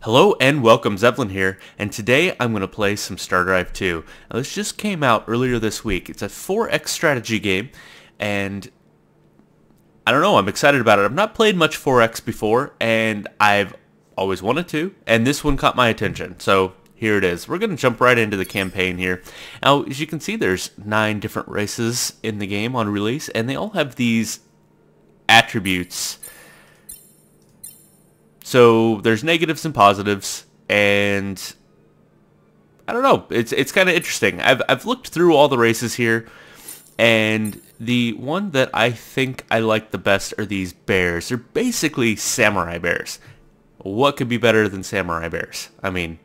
Hello and welcome, Zevlin here, and today I'm going to play some Stardrive 2. Now this just came out earlier this week. It's a 4X strategy game, and I don't know, I'm excited about it. I've not played much 4X before, and I've always wanted to, and this one caught my attention, so here it is. We're going to jump right into the campaign here. Now, as you can see, there's 9 different races in the game on release, and they all have these attributes. So there's negatives and positives, and I don't know. It's kind of interesting. I've looked through all the races here, and the one that I think I like the best are these bears. They're basically samurai bears. What could be better than samurai bears? I mean,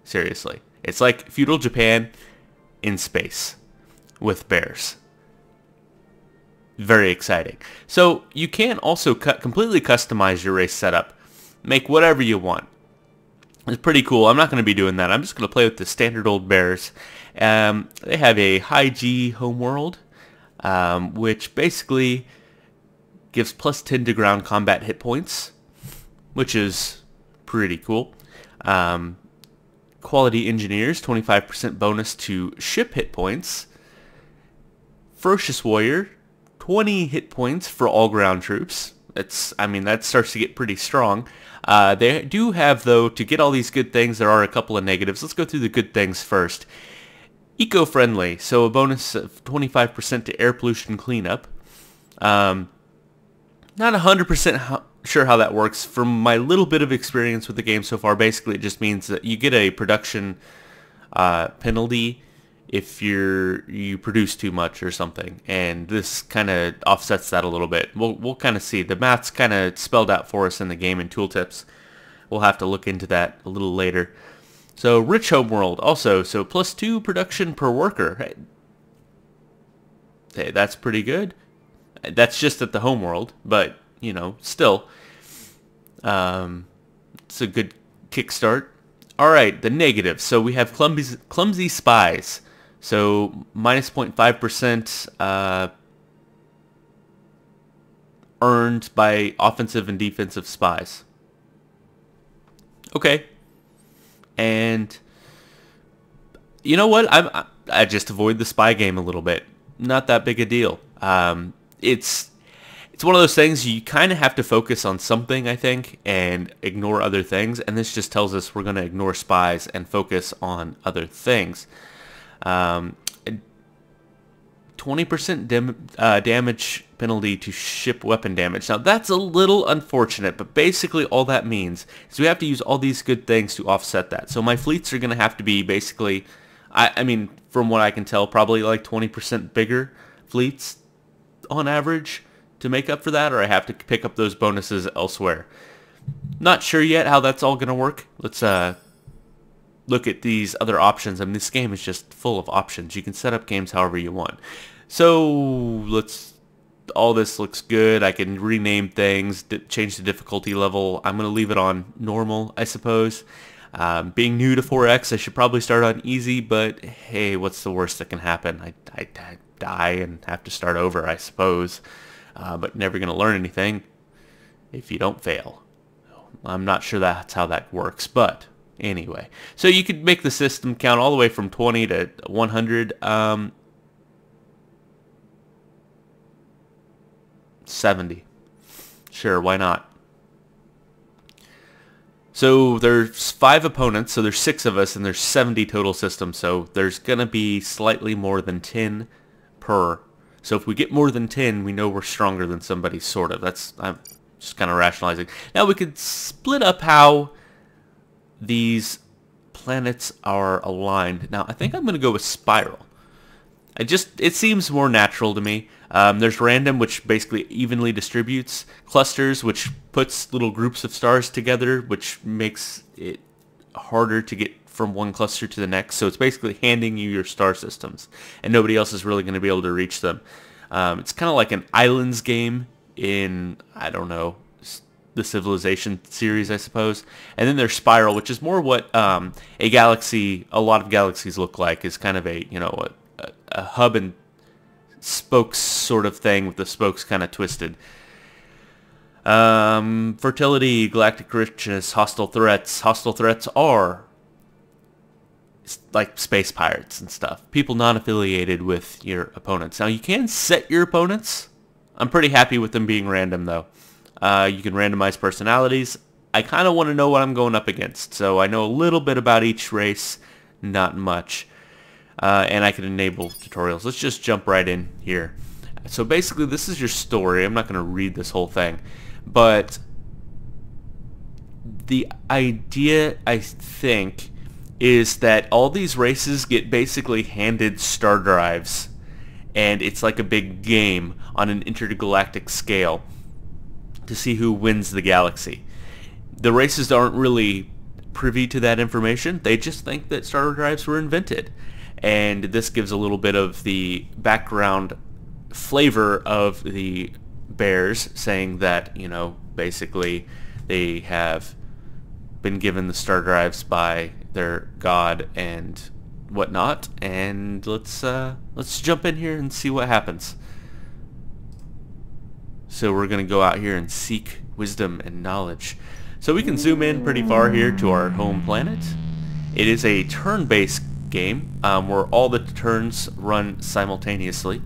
seriously. It's like Feudal Japan in space with bears. Very exciting. So you can also completely customize your race setup. Make whatever you want. It's pretty cool. I'm not going to be doing that. I'm just going to play with the standard old bears. They have a high G homeworld, which basically gives plus 10 to ground combat hit points, which is pretty cool. Quality engineers, 25% bonus to ship hit points. Ferocious warrior, 20 hit points for all ground troops. That starts to get pretty strong. They do have, though, to get all these good things, there are a couple of negatives. Let's go through the good things first. Eco-friendly, so a bonus of 25% to air pollution cleanup. Not 100% sure how that works. From my little bit of experience with the game so far, basically it just means that you get a production penalty if you produce too much or something, and this kind of offsets that a little bit. We'll kind of see. The math's kind of spelled out for us in the game in tooltips. We'll have to look into that a little later. So rich homeworld also, so plus 2 production per worker. Hey, that's pretty good. That's just at the homeworld, but you know, still, it's a good kickstart. All right, the negatives. So we have clumsy spies. So minus 0.5% earned by offensive and defensive spies. Okay. And you know what? I just avoid the spy game a little bit. Not that big a deal. It's one of those things you kind of have to focus on something, I think, and ignore other things. And this just tells us we're going to ignore spies and focus on other things. 20% damage penalty to ship weapon damage. Now that's a little unfortunate, but basically all that means is we have to use all these good things to offset that. So my fleets are going to have to be basically, I mean, from what I can tell, probably like 20% bigger fleets on average to make up for that, or I have to pick up those bonuses elsewhere. Not sure yet how that's all going to work. Let's look at these other options. I mean, this game is just full of options. You can set up games however you want. So all this looks good. I can rename things, change the difficulty level. I'm going to leave it on normal, I suppose. Being new to 4X, I should probably start on easy, but hey, what's the worst that can happen? I die and have to start over, I suppose. But never going to learn anything if you don't fail. I'm not sure that's how that works, but anyway, so you could make the system count all the way from 20 to 100. 70. Sure, why not? So there's 5 opponents, so there's 6 of us, and there's 70 total systems, so there's going to be slightly more than 10 per. So if we get more than 10, we know we're stronger than somebody, sort of. I'm just kind of rationalizing. Now we could split up how these planets are aligned. Now I think I'm going to go with spiral. It seems more natural to me. There's random, which basically evenly distributes. Clusters, which puts little groups of stars together, which makes it harder to get from one cluster to the next. So it's basically handing you your star systems, and nobody else is really going to be able to reach them. It's kind of like an islands game in, I don't know, the Civilization series, I suppose. And then there's Spiral, which is more what a lot of galaxies look like. Is kind of a hub and spokes sort of thing with the spokes kind of twisted. Fertility, galactic richness, hostile threats. Hostile threats are like space pirates and stuff. People non-affiliated with your opponents. Now, you can set your opponents. I'm pretty happy with them being random, though. You can randomize personalities. I kind of want to know what I'm going up against. So I know a little bit about each race, not much. And I can enable tutorials. Let's just jump right in here. So basically, this is your story. I'm not going to read this whole thing. But the idea, I think, is that all these races get basically handed star drives. And it's like a big game on an intergalactic scale to see who wins the galaxy. The races aren't really privy to that information. They just think that star drives were invented. And this gives a little bit of the background flavor of the bears, saying that, you know, basically they have been given the star drives by their god and whatnot. And let's jump in here and see what happens. So we're gonna go out here and seek wisdom and knowledge. So we can zoom in pretty far here to our home planet. It is a turn-based game where all the turns run simultaneously.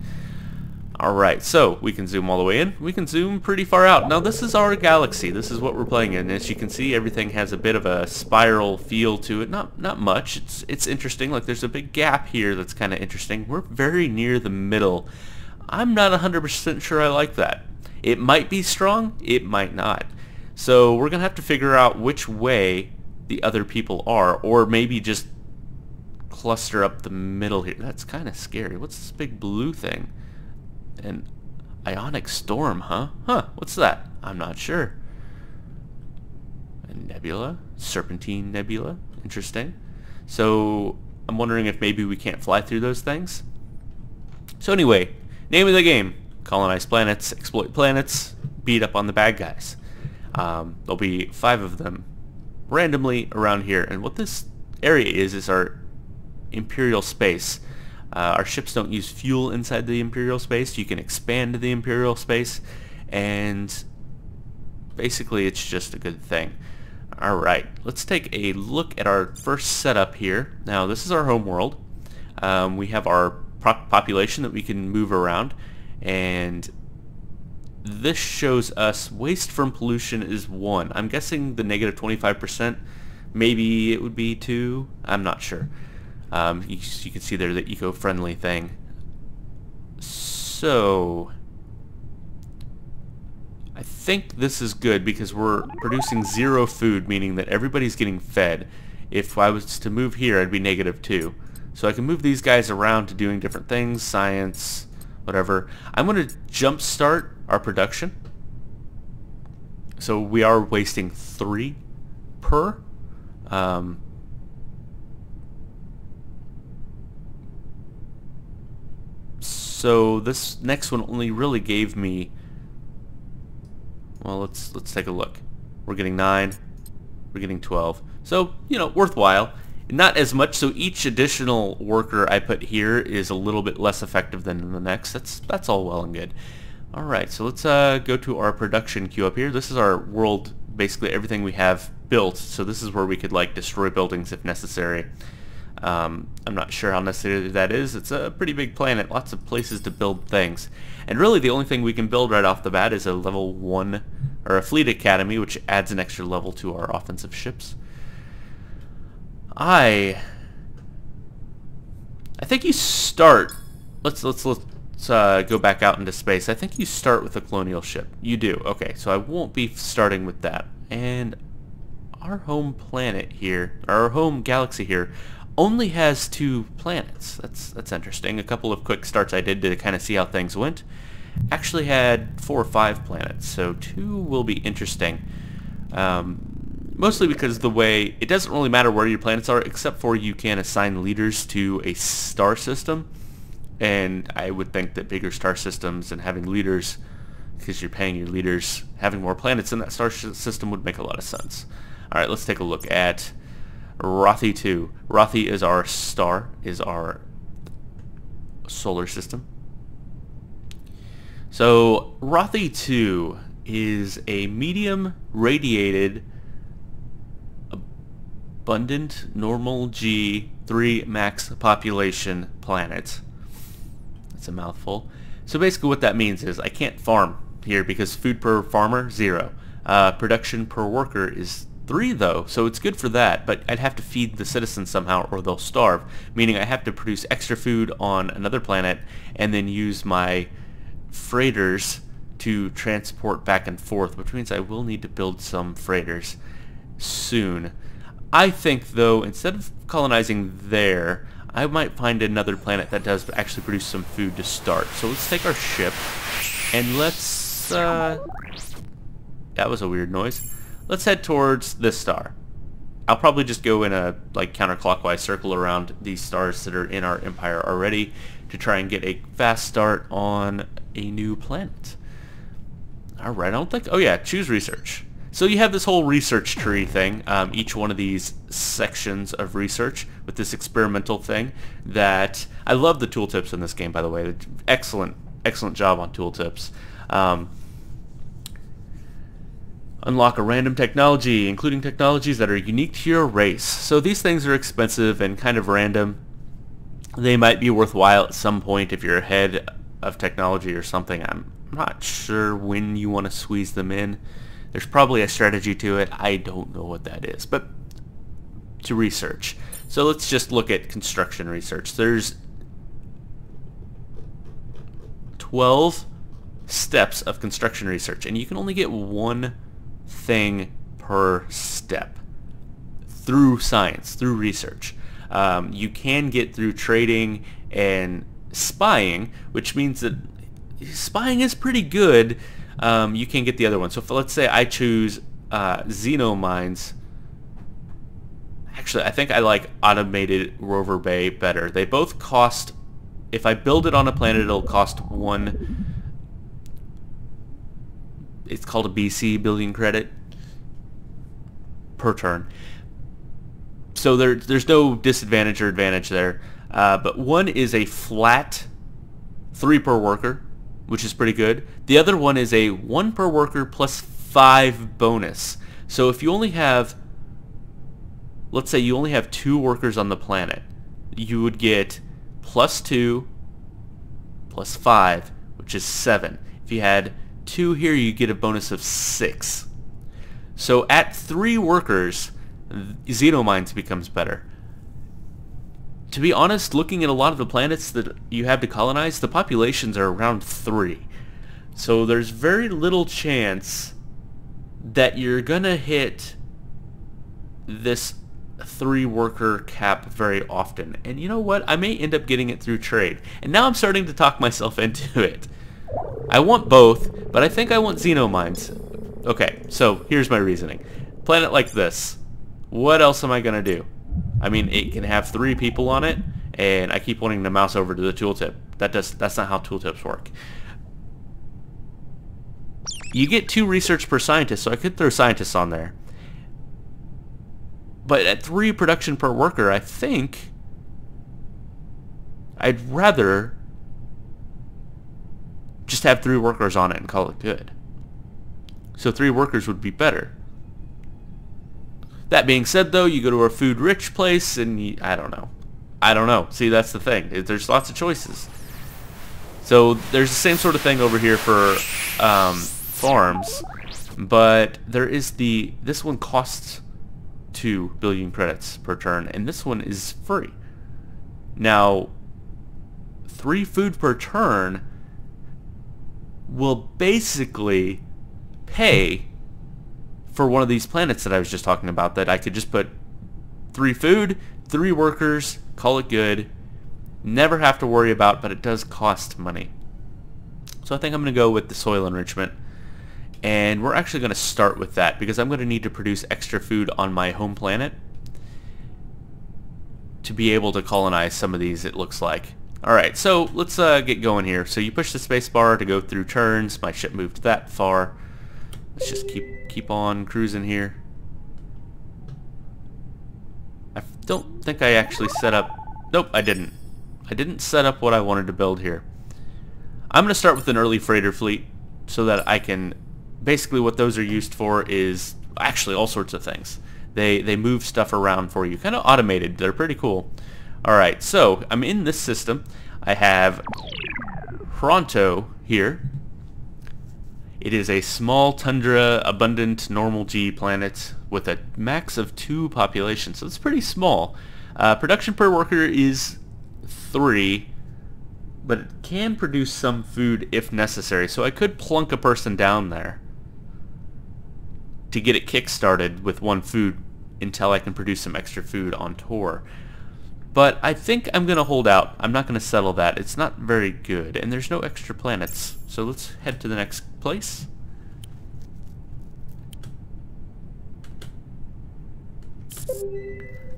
Alright, so we can zoom all the way in. We can zoom pretty far out. Now this is our galaxy. This is what we're playing in. As you can see, everything has a bit of a spiral feel to it. Not much. It's interesting. Like, there's a big gap here that's kind of interesting. We're very near the middle. I'm not 100% sure I like that. It might be strong. It might not. So we're going to have to figure out which way the other people are, or maybe just cluster up the middle here. That's kind of scary. What's this big blue thing? An ionic storm, huh? Huh, what's that? I'm not sure. A nebula? Serpentine nebula? Interesting. So I'm wondering if maybe we can't fly through those things. So anyway, name of the game: colonize planets, exploit planets, beat up on the bad guys. There'll be 5 of them randomly around here. And what this area is our Imperial space. Our ships don't use fuel inside the Imperial space. You can expand the Imperial space, and basically it's just a good thing. Alright, let's take a look at our first setup here. Now, this is our home world. We have our population that we can move around, and this shows us waste from pollution is 1. I'm guessing the negative 25%, maybe it would be 2. I'm not sure. You can see there the eco-friendly thing. So I think this is good because we're producing 0 food, meaning that everybody's getting fed. If I was to move here, I'd be negative 2. So I can move these guys around to doing different things, science, whatever. I'm going to jumpstart our production. So we are wasting 3 per. So this next one only really gave me, well, let's take a look. We're getting 9, we're getting 12. So, you know, worthwhile. Not as much, so each additional worker I put here is a little bit less effective than the next. That's all well and good. Alright, so let's go to our production queue up here. This is our world, basically everything we have built. So this is where we could, like, destroy buildings if necessary. I'm not sure how necessary that is. It's a pretty big planet, lots of places to build things. And really the only thing we can build right off the bat is a level 1, or a fleet academy, which adds an extra level to our offensive ships. I think you start, let's go back out into space. I think you start with a colonial ship. You do. Okay, so I won't be starting with that. And our home planet here, our home galaxy here, only has 2 planets. That's interesting. A couple of quick starts I did to kind of see how things went actually had 4 or 5 planets, so 2 will be interesting. Mostly because the way, it doesn't really matter where your planets are, except for you can assign leaders to a star system, and I would think that bigger star systems and having leaders, because you're paying your leaders, having more planets in that star system would make a lot of sense. Alright, let's take a look at Kulrathi 2. Kulrathi is our star, is our solar system. So Kulrathi 2 is a medium radiated abundant normal G3 max population planet. That's a mouthful. So basically what that means is I can't farm here because food per farmer, 0. Production per worker is 3 though, so it's good for that, but I'd have to feed the citizens somehow or they'll starve, meaning I have to produce extra food on another planet and then use my freighters to transport back and forth, which means I will need to build some freighters soon. I think though, instead of colonizing there, I might find another planet that does actually produce some food to start. So let's take our ship and let's that was a weird noise. Let's head towards this star. I'll probably just go in a counterclockwise circle around these stars that are in our empire already to try and get a fast start on a new planet. Alright, I don't think... Oh yeah, choose research. So you have this whole research tree thing, each one of these sections of research with this experimental thing that... I love the tooltips in this game, by the way. Excellent, excellent job on tooltips. Unlock a random technology, including technologies that are unique to your race. So these things are expensive and kind of random. They might be worthwhile at some point if you're ahead of technology or something. I'm not sure when you want to squeeze them in. There's probably a strategy to it. I don't know what that is, but to research. So let's just look at construction research. There's 12 steps of construction research, and you can only get one thing per step through science, through research. You can get through trading and spying, which means that spying is pretty good. You can get the other one. So let's say I choose xenomines. Actually, I think I like automated rover bay better. They both cost, if I build it on a planet, it'll cost 1, it's called a BC, billion credit, per turn. So there's no disadvantage or advantage there. But one is a flat 3 per worker, which is pretty good. The other one is a 1 per worker plus 5 bonus. So if you only have, let's say you only have 2 workers on the planet, you would get plus 2 plus 5, which is 7. If you had 2 here, you get a bonus of 6. So at 3 workers, xenomines becomes better. To be honest, looking at a lot of the planets that you have to colonize, the populations are around 3. So there's very little chance that you're gonna hit this 3 worker cap very often. And you know what? I may end up getting it through trade. And now I'm starting to talk myself into it. I want both, but I think I want xenomines. Okay, so here's my reasoning. Planet like this, what else am I gonna do? I mean, it can have 3 people on it, and I keep wanting to mouse over to the tooltip. That's not how tooltips work. You get 2 research per scientist, so I could throw scientists on there. But at 3 production per worker, I think I'd rather just have 3 workers on it and call it good. So 3 workers would be better. That being said, though, you go to a food-rich place, and I don't know. See, that's the thing. There's lots of choices. So there's the same sort of thing over here for farms, but there is this one costs 2 billion credits per turn, and this one is free. Now, 3 food per turn will basically pay for one of these planets that I was just talking about, that I could just put 3 food, 3 workers, call it good, never have to worry about, but it does cost money. So I think I'm going to go with the soil enrichment, and we're actually going to start with that because I'm going to need to produce extra food on my home planet to be able to colonize some of these, it looks like. Alright, so let's get going here. So you push the space bar to go through turns. My ship moved that far. Let's just keep on cruising here. I don't think I actually set up... Nope, I didn't. I didn't set up what I wanted to build here. I'm going to start with an early freighter fleet so that I can basically what those are used for is actually all sorts of things. They move stuff around for you, kind of automated. They're pretty cool. Alright, so I'm in this system. I have Toronto here. It is a small tundra, abundant, normal G planet with a max of 2 population, so it's pretty small. Production per worker is 3, but it can produce some food if necessary, so I could plunk a person down there to get it kick-started with 1 food until I can produce some extra food on tour. But I think I'm going to hold out. I'm not going to settle that. It's not very good, and there's no extra planets. So let's head to the next place.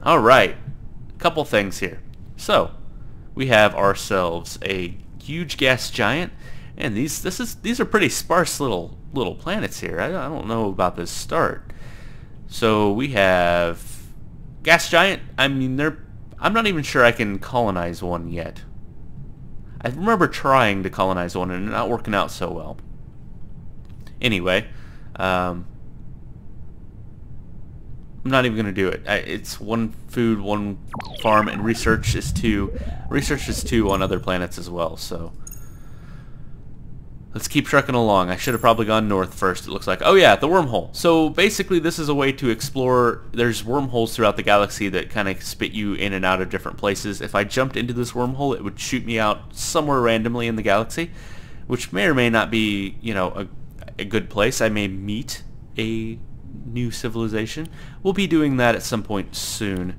Alright, couple things here. So, we have ourselves a huge gas giant, and these are pretty sparse little planets here. I don't know about this start. So we have gas giant. I mean, I'm not even sure I can colonize one yet. I remember trying to colonize one and not working out so well. Anyway, I'm not even going to do it. It's 1 food, 1 farm, and research is 2. Research is 2 on other planets as well, so let's keep trucking along. I should have probably gone north first, it looks like. Oh yeah, the wormhole. So basically this is a way to explore. There's wormholes throughout the galaxy that kind of spit you in and out of different places. If I jumped into this wormhole, it would shoot me out somewhere randomly in the galaxy, which may or may not be, you know, a good place. I may meet a new civilization. We'll be doing that at some point soon.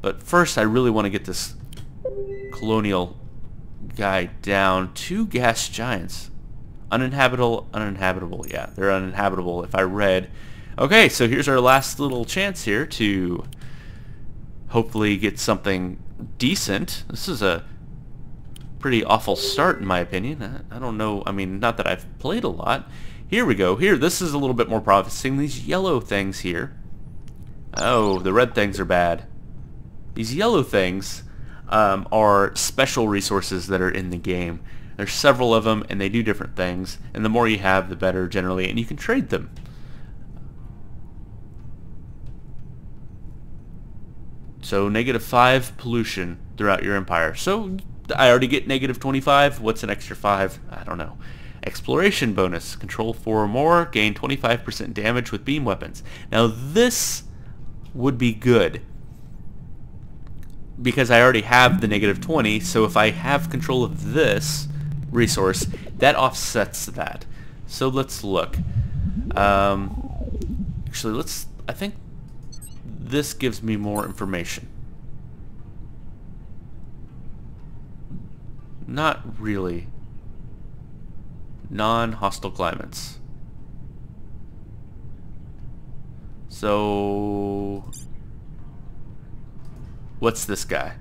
But first I really want to get this colonial guy down. 2 gas giants. Uninhabitable. Yeah, they're uninhabitable if I read. Okay, so here's our last little chance here to hopefully get something decent. This is a pretty awful start in my opinion. I don't know. I mean, not that I've played a lot. Here we go. Here, this is a little bit more promising. These yellow things here. Oh, the red things are bad. These yellow things are special resources that are in the game. There's several of them, and they do different things. And the more you have, the better generally, and you can trade them. So -5 pollution throughout your empire. So I already get -25. What's an extra 5? I don't know. Exploration bonus. Control 4 or more. Gain 25% damage with beam weapons. Now this would be good, because I already have the -20, so if I have control of this resource, that offsets that. So let's look. Actually, I think this gives me more information. Not really. Non-hostile climates. So what's this guy?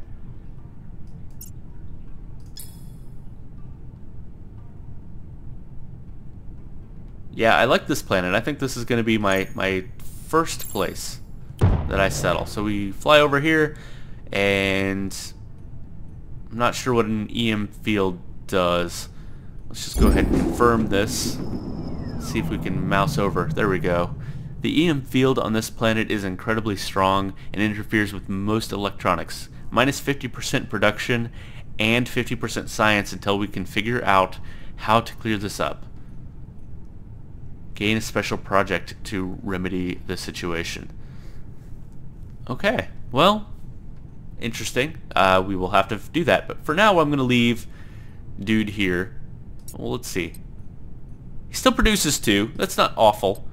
Yeah, I like this planet. I think this is going to be my first place that I settle. So we fly over here, and I'm not sure what an EM field does. Let's just go ahead and confirm this. See if we can mouse over. There we go. The EM field on this planet is incredibly strong and interferes with most electronics. Minus 50% production and 50% science until we can figure out how to clear this up. Gain a special project to remedy the situation. Okay, well, interesting. We will have to do that. But for now, I'm going to leave dude here. Well, let's see. He still produces 2. That's not awful.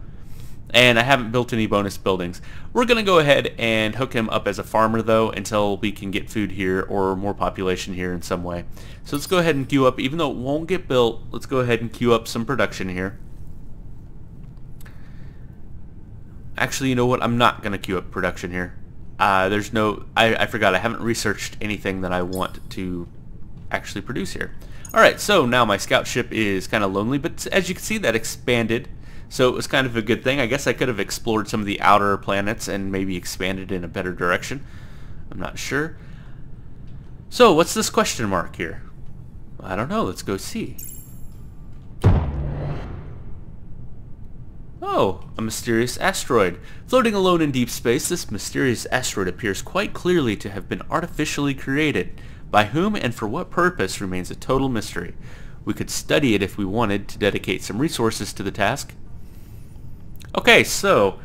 And I haven't built any bonus buildings. We're going to go ahead and hook him up as a farmer, though, until we can get food here or more population here in some way. So let's go ahead and queue up. Even though it won't get built, let's go ahead and queue up some production here. Actually, you know what? I'm not going to queue up production here. There's no... I forgot. I haven't researched anything that I want to actually produce here. Alright, so now my scout ship is kind of lonely, but as you can see, that expanded. So it was kind of a good thing. I guess I could have explored some of the outer planets and maybe expanded in a better direction. I'm not sure. So what's this question mark here? I don't know. Let's go see. Oh, a mysterious asteroid. Floating alone in deep space, this mysterious asteroid appears quite clearly to have been artificially created. By whom and for what purpose remains a total mystery. We could study it if we wanted to dedicate some resources to the task. Okay, so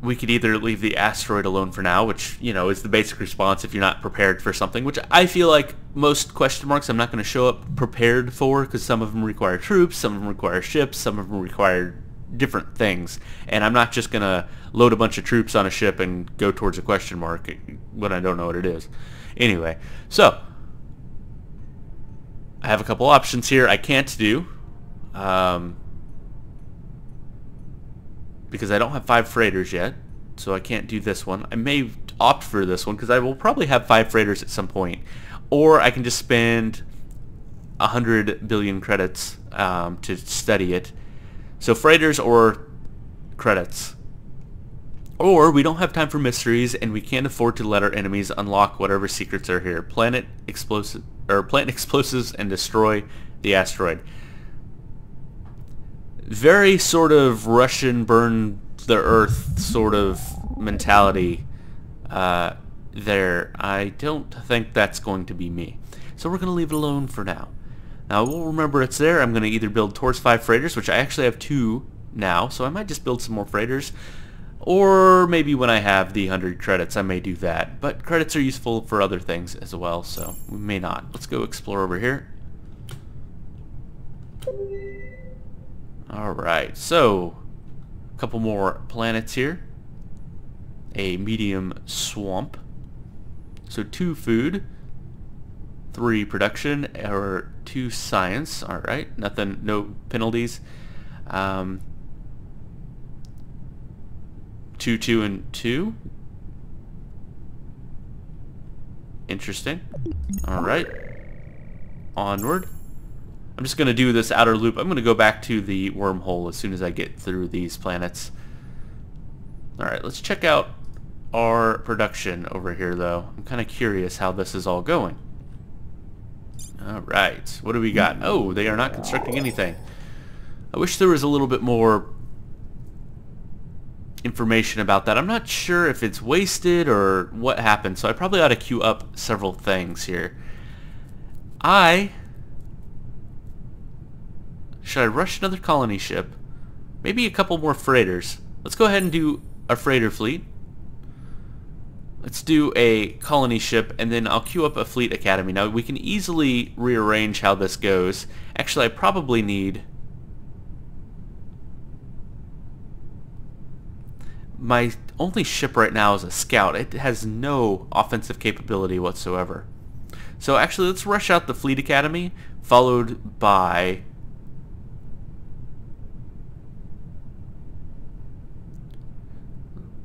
we could either leave the asteroid alone for now, which, you know, is the basic response if you're not prepared for something, which I feel like most question marks I'm not going to show up prepared for, because some of them require troops, some of them require ships, some of them require different things, and I'm not just going to load a bunch of troops on a ship and go towards a question mark when I don't know what it is. Anyway, so I have a couple options here I can't do, because I don't have 5 freighters yet, so I can't do this one. I may opt for this one because I will probably have 5 freighters at some point, or I can just spend 100 billion credits to study it. So freighters or credits. Or we don't have time for mysteries and we can't afford to let our enemies unlock whatever secrets are here. Plant explosives and destroy the asteroid. Very sort of Russian burn the earth sort of mentality there. I don't think that's going to be me. So we're going to leave it alone for now. Now we'll remember it's there. I'm going to either build towards 5 freighters, which I actually have 2 now, so I might just build some more freighters. Or maybe when I have the 100 credits, I may do that. But credits are useful for other things as well, so we may not. Let's go explore over here. Alright, so a couple more planets here. A medium swamp. So 2 food, 3 production, or 2 science. Alright, nothing, no penalties. 2, 2, and 2. Interesting. Alright. Onward. I'm just going to do this outer loop. I'm going to go back to the wormhole as soon as I get through these planets. Alright, let's check out our production over here, though. I'm kind of curious how this is all going. Alright, what do we got? Oh, they are not constructing anything. I wish there was a little bit more information about that. I'm not sure if it's wasted or what happened, so I probably ought to queue up several things here. Should I rush another colony ship? Maybe a couple more freighters. Let's go ahead and do a freighter fleet. Let's do a colony ship, and then I'll queue up a fleet academy. Now, we can easily rearrange how this goes. Actually, I probably need... My only ship right now is a scout. It has no offensive capability whatsoever. So actually, let's rush out the fleet academy, followed by...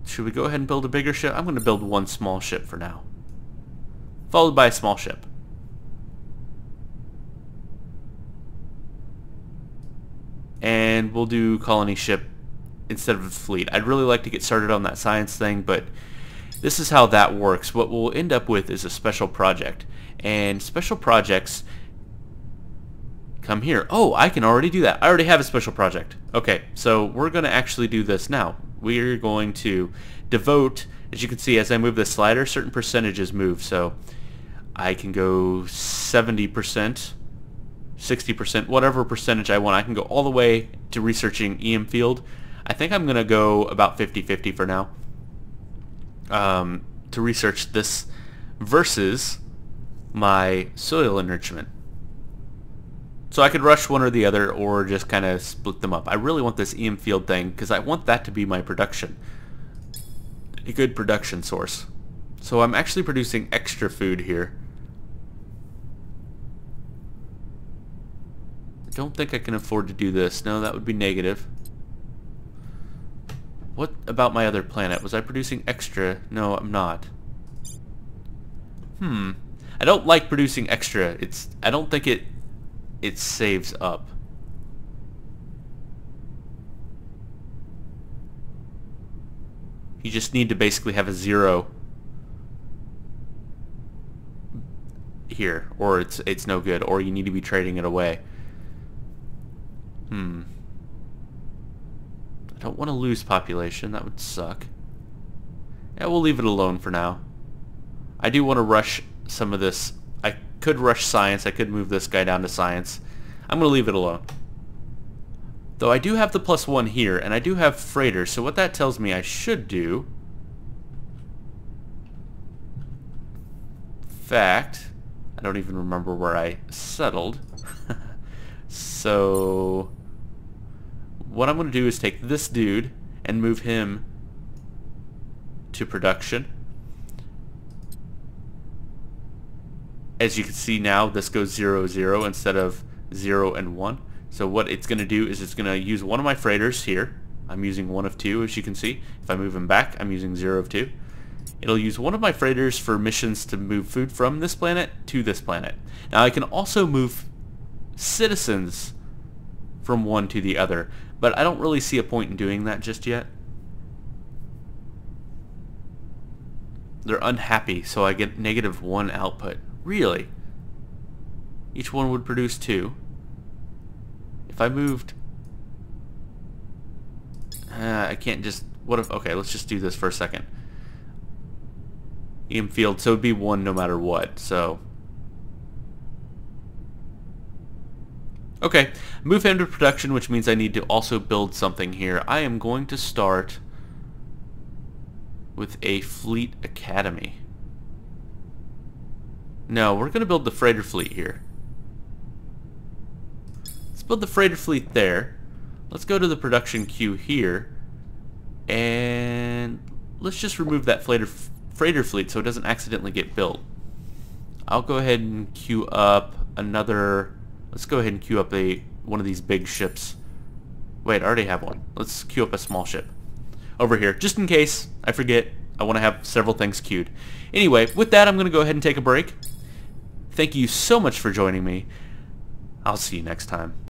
Should we go ahead and build a bigger ship? I'm going to build one small ship for now. Followed by a small ship. And we'll do colony ship instead of a fleet. I'd really like to get started on that science thing, but this is how that works. What we'll end up with is a special project. And special projects come here. Oh, I can already do that. I already have a special project. Okay, so we're going to actually do this now. We're going to devote, as you can see, as I move this slider, certain percentages move. So I can go 70%, 60%, whatever percentage I want. I can go all the way to researching EM field. I think I'm going to go about 50-50 for now to research this versus my soil enrichment. So I could rush one or the other or just kind of split them up. I really want this EM field thing because I want that to be my production. A good production source. So I'm actually producing extra food here. I don't think I can afford to do this. No, that would be negative. What about my other planet? Was I producing extra? No, I'm not. I don't like producing extra. I don't think it saves up. You just need to basically have a 0 here, or it's no good, or you need to be trading it away. I don't want to lose population. That would suck. Yeah, we'll leave it alone for now. I do want to rush some of this. I could rush science. I could move this guy down to science. I'm going to leave it alone. Though I do have the +1 here, and I do have freighters, so what that tells me I should do... fact, I don't even remember where I settled. So... what I'm going to do is take this dude and move him to production. As you can see now, this goes 0, 0 instead of 0 and 1. So what it's going to do is it's going to use one of my freighters here. I'm using 1 of 2, as you can see. If I move him back, I'm using 0 of 2. It'll use one of my freighters for missions to move food from this planet to this planet. Now I can also move citizens from one to the other, but I don't really see a point in doing that just yet. They're unhappy, so I get -1 output. Really? Each one would produce 2. If I moved... I can't just... what if... okay, let's just do this for a second. EM field, so it would be 1 no matter what, so... okay, move him to production, which means I need to also build something here. I am going to start with a fleet academy. No, we're going to build the freighter fleet here. Let's build the freighter fleet there. Let's go to the production queue here. And let's just remove that freighter fleet so it doesn't accidentally get built. I'll go ahead and queue up another... let's go ahead and queue up one of these big ships. Wait, I already have one. Let's queue up a small ship over here, just in case I forget. I want to have several things queued. Anyway, with that, I'm going to go ahead and take a break. Thank you so much for joining me. I'll see you next time.